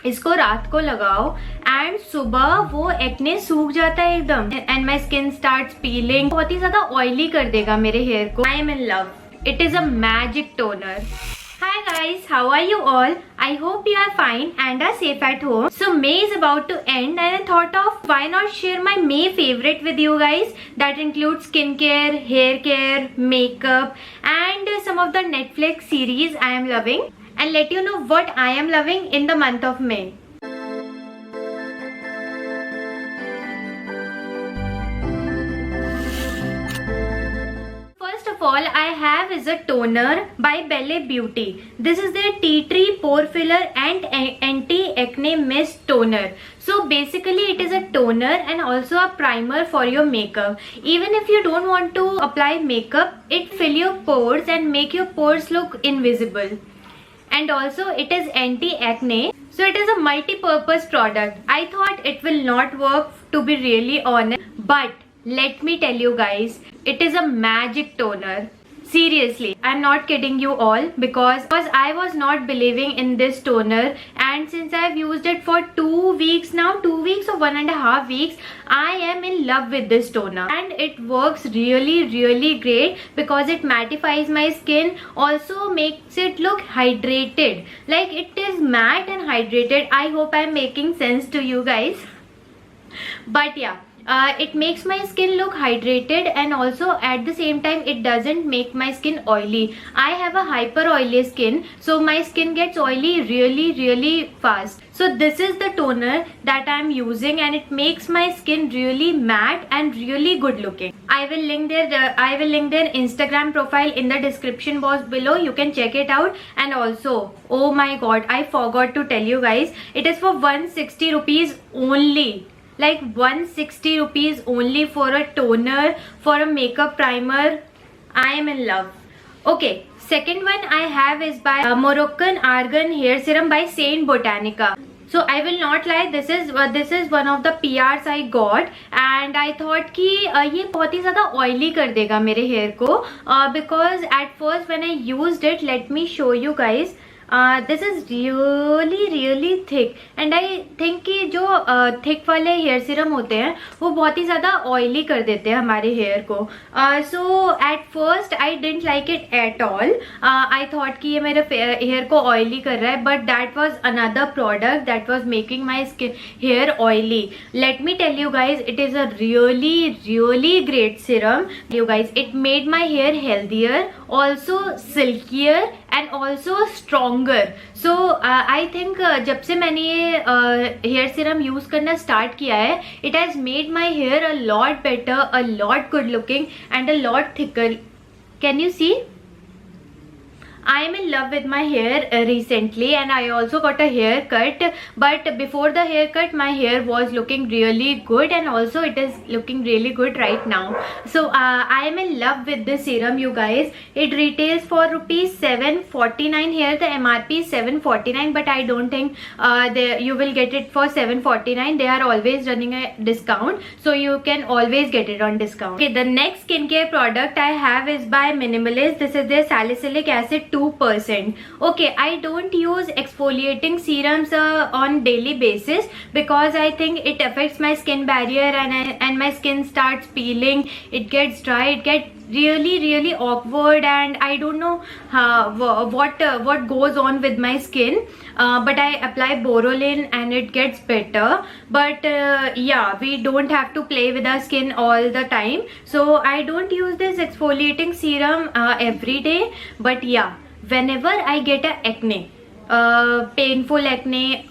इसको रात को लगाओ एंड सुबह वो एक्ने सूख जाता है एकदम and my skin start piling. बहुत ही ज्यादा ऑयली कर देगा मेरे हेयर को। I am in love. It is a magic toner. Hi guys, how are you all? I hope you are fine and are safe at home. So May is about to end and I thought of why not share my May favorite with you guys. That includes skincare, hair care, makeup and some of the Netflix series I am loving, and let you know what I am loving in the month of May. First of all, I have is a toner by Belle Beauty. This is their tea tree pore filler and anti-acne mist toner. So basically it is a toner and also a primer for your makeup. Even if you don't want to apply makeup, it fill your pores and make your pores look invisible. And also it is anti-acne. So it is a multi-purpose product. I thought it will not work, to be really honest, but let me tell you guys, it is a magic toner. Seriously, I'm not kidding you all, because I was not believing in this toner, and since I've used it for 2 weeks now, 2 weeks or 1.5 weeks, I am in love with this toner and it works really great because it mattifies my skin, also makes it look hydrated. Like it is matte and hydrated. I hope I'm making sense to you guys. But yeah, it makes my skin look hydrated and also at the same time it doesn't make my skin oily. I have a hyper oily skin, so my skin gets oily really fast. So this is the toner that I am using and it makes my skin really matte and really good looking. I will link their Instagram profile in the description box below. You can check it out. And also, oh my god, I forgot to tell you guys, it is for 160 rupees only. Like 160 rupees only for a toner, for a makeup primer. I am in love. Okay, second one I have is by Moroccan Argan Hair Serum by Saint Botanica. So I will not lie, this is one of the PRs I got and I thought कि ये बहुत ही ज़्यादा oily कर देगा मेरे hair को, because at first when I used it, let me show you guys. This is really thick and I think कि जो thick वाले hair serum होते हैं वो बहुत ही ज़्यादा oily कर देते हैं हमारे hair को. So at first I didn't like it at all. I thought कि ये मेरे hair को oily कर रहा है, but that was another product that was making my hair oily. Let me tell you guys, it is a really great serum. You guys, it made my hair healthier, also silkier and also stronger. So I think जब से मैंने ये hair serum use करना start किया है, it has made my hair a lot better, a lot good looking and a lot thicker. Can you see? I am in love with my hair recently and I also got a haircut, but before the haircut my hair was looking really good and also it is looking really good right now. So I am in love with this serum, you guys. It retails for rupees 749 here. The MRP is 749, but I don't think you will get it for 749. They are always running a discount, so you can always get it on discount. Okay, the next skincare product I have is by Minimalist. This is their salicylic acid 2%. Okay, I don't use exfoliating serums on daily basis because I think it affects my skin barrier and my skin starts peeling, it gets dry, it gets really awkward and I don't know what goes on with my skin, but I apply Borolin and it gets better. But yeah, we don't have to play with our skin all the time, so I don't use this exfoliating serum every day. But yeah, whenever I get a acne, painful acne,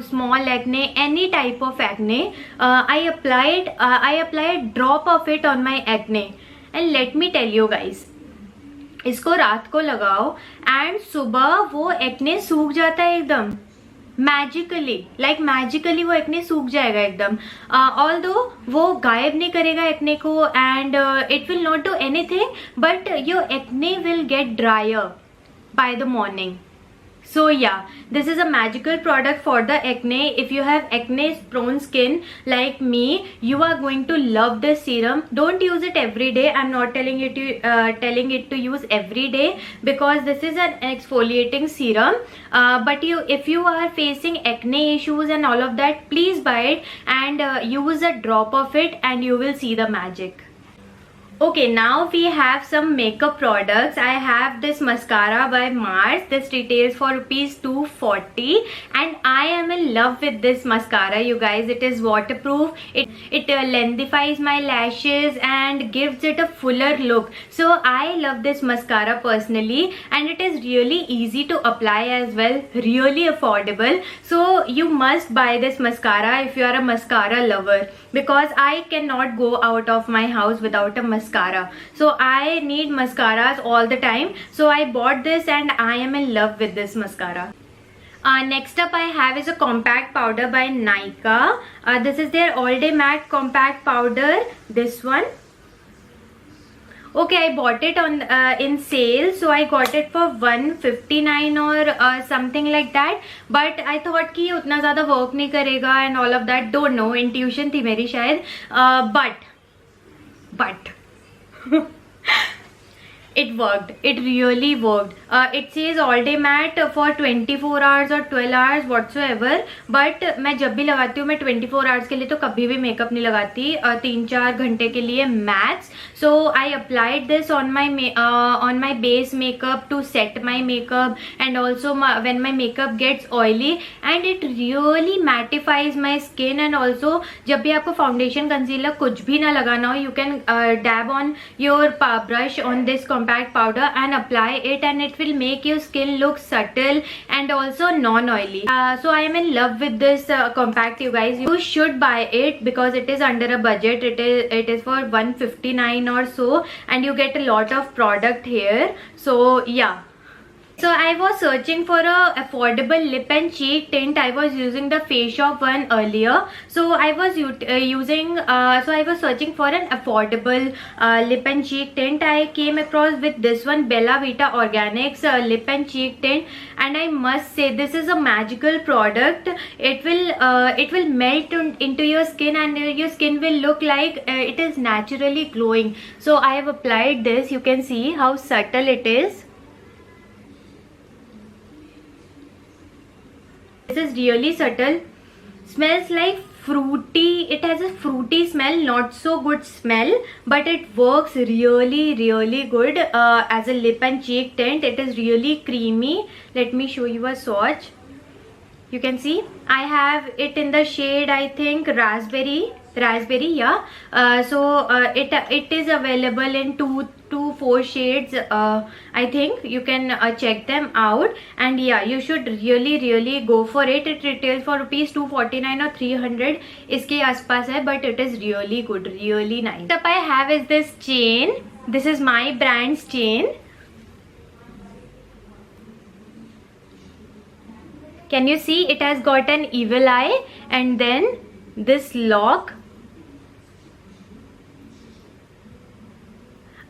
small acne, any type of acne, I apply a drop of it on my acne. And let me tell you guys, इसको रात को लगाओ and सुबह वो acne सूख जाता है एकदम मैजिकली वो एक्ने सूख जाएगा एकदम. ऑल्दो वो गायब नहीं करेगा एक्ने को and it will not do anything, but your acne will get dryer by the morning. So yeah, this is a magical product for the acne. If you have acne prone skin like me, you are going to love this serum. Don't use it every day. I'm not telling it to use every day, because this is an exfoliating serum. But if you are facing acne issues and all of that, please buy it and use a drop of it and you will see the magic. Okay, now we have some makeup products. I have this mascara by Mars. This retails for rupees 240 and I am in love with this mascara, you guys. It is waterproof. It lengthifies my lashes and gives it a fuller look. So I love this mascara personally, and it is really easy to apply as well, really affordable. So you must buy this mascara if you are a mascara lover, because I cannot go out of my house without a mascara. So I need mascaras all the time. So I bought this and I am in love with this mascara. Next up I have is a compact powder by Nykaa. This is their all day matte compact powder, this one. Okay, I bought it on in sale, so I got it for 159 or something like that. But I thought कि उतना ज़्यादा work नहीं करेगा and all of that. Don't know, intuition थी मेरी शायद. But it worked. It really worked. It says all day matte for 24 hours or 12 hours whatsoever. But मैं जब भी लगाती हूँ मैं 24 hours के लिए तो कभी भी मेकअप नहीं लगाती, 3-4 घंटे के लिए max. So I applied this on my base makeup to set my makeup, and also when my makeup gets oily, and it really mattifies my skin. And also जब भी आपको foundation concealer कुछ भी ना लगाना हो, you can dab on your brush on this compact powder and apply it, and it will make your skin look subtle and also non-oily. So I am in love with this compact, you guys. You should buy it because it is under a budget. It is for 159 or so, and you get a lot of product here. So yeah. So I was searching for a affordable lip and cheek tint. I was using the Face Shop one earlier. So I was searching for an affordable lip and cheek tint. I came across with this one, Bella Vita Organics lip and cheek tint, and I must say this is a magical product. It will melt into your skin, and your skin will look like it is naturally glowing. So I have applied this. You can see how subtle it is. This is really subtle. Smells like fruity. It has a fruity smell, not so good smell, but it works really good as a lip and cheek tint. It is really creamy. Let me show you a swatch. You can see I have it in the shade, I think, raspberry, yeah. It is available in 2 to 4 shades. I think you can check them out, and yeah, you should really go for it. It retails for rupees 249 or 300 इसके आसपास है, but it is really good, really nice. Next up I have is this chain. This is my brand's chain. Can you see it has got an evil eye and then this lock.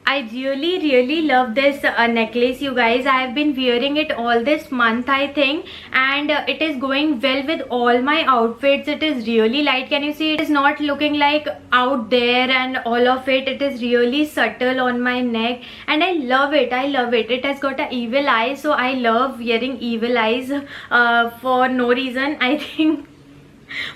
I really love this necklace, you guys. I have been wearing it all this month, I think, and it is going well with all my outfits. It is really light. Can you see? It is not looking like out there and all of it. It is really subtle on my neck, and I love it. It has got an evil eye, so I love wearing evil eyes for no reason, I think.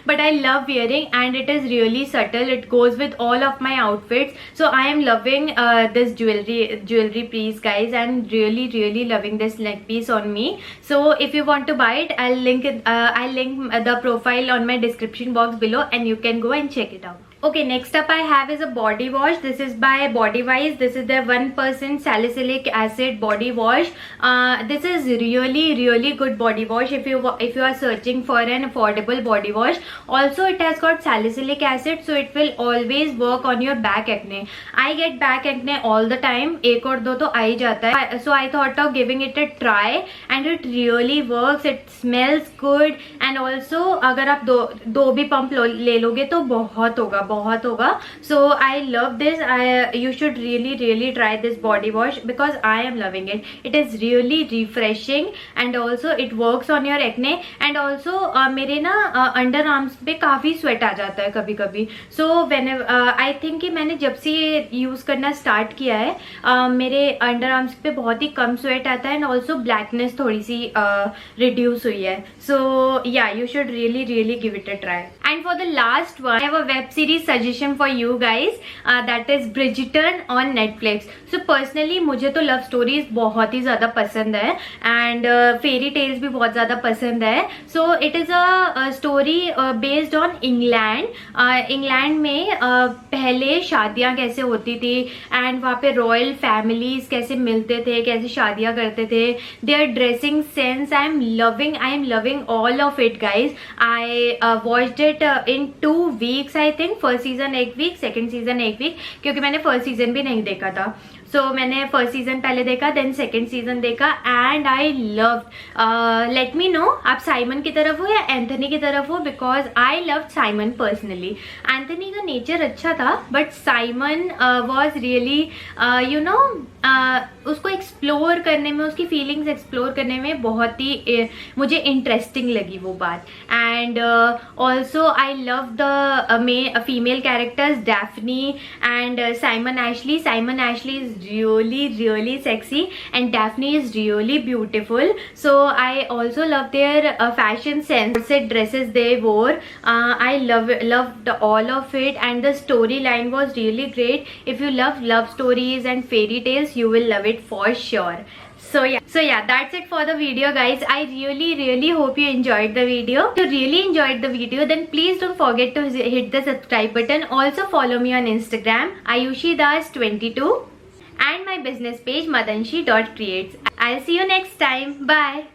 But I love wearing, and it is really subtle. It goes with all of my outfits. So I am loving this jewelry piece, guys. I'm really loving this neck piece on me. So if you want to buy it, I'll link the profile on my description box below, and you can go and check it out. Okay, next up I have is a body wash. This is by Bodywise. This is their 1% salicylic acid body wash. This is really good body wash if you are searching for an affordable body wash. Also, it has got salicylic acid, so it will always work on your back acne. I get back acne all the time. एक और दो तो आ ही जाता है. So I thought of giving it a try, and it really works. It smells good, and also अगर आप दो भी पंप ले लोगे तो बहुत होगा, बहुत होगा. So I love this. You should really try this body wash because I am loving it. It is really refreshing and also it works on your acne. And also मेरे ना अंडर आर्म्स पे काफी sweat आ जाता है कभी कभी. So whenever I think कि मैंने जब से ये यूज करना स्टार्ट किया है मेरे अंडर आर्म्स पे बहुत ही कम स्वेट आता है एंड ऑल्सो ब्लैकनेस थोड़ी सी रिड्यूस हुई है. So yeah you should really give it a try. And for the last one I have a web series suggestion for you guys, that is Bridgerton on Netflix. So personally मुझे तो love stories बहुत ही ज्यादा पसंद है and fairy tales भी बहुत ज्यादा पसंद है. So it is a story based on England. England में पहले शादियां कैसे होती थी एंड वहाँ पे रॉयल फैमिलीज कैसे मिलते थे, कैसे शादियां करते थे, their dressing sense. I am loving all of it guys. I watched it in 2 weeks I think. First season 1 week, second season 1 week, क्योंकि मैंने फर्स्ट सीजन भी नहीं देखा था. सो मैंने फर्स्ट सीजन पहले देखा, देन सेकेंड सीजन देखा and I loved. Let me know आप साइमन की तरफ हो या एंथनी की तरफ हो, because I loved Simon personally. Anthony का नेचर अच्छा था but Simon was really you know उसको एक्सप्लोर करने में, उसकी फीलिंग्स एक्सप्लोर करने में बहुत ही मुझे इंटरेस्टिंग लगी वो बात. And also I love the female characters Daphne and Simon Ashley. Simon Ashley is really sexy and Daphne is really beautiful. So I also love their fashion sense, set dresses they wore. I loved all of it and the storyline was really great. If you love love stories and fairy tales, you will love it for sure. So yeah, that's it for the video guys. I really hope you enjoyed the video. If you really enjoyed the video, then please don't forget to hit the subscribe button. Also follow me on Instagram ayushidas22 and my business page madanshi.creates. I'll see you next time. Bye.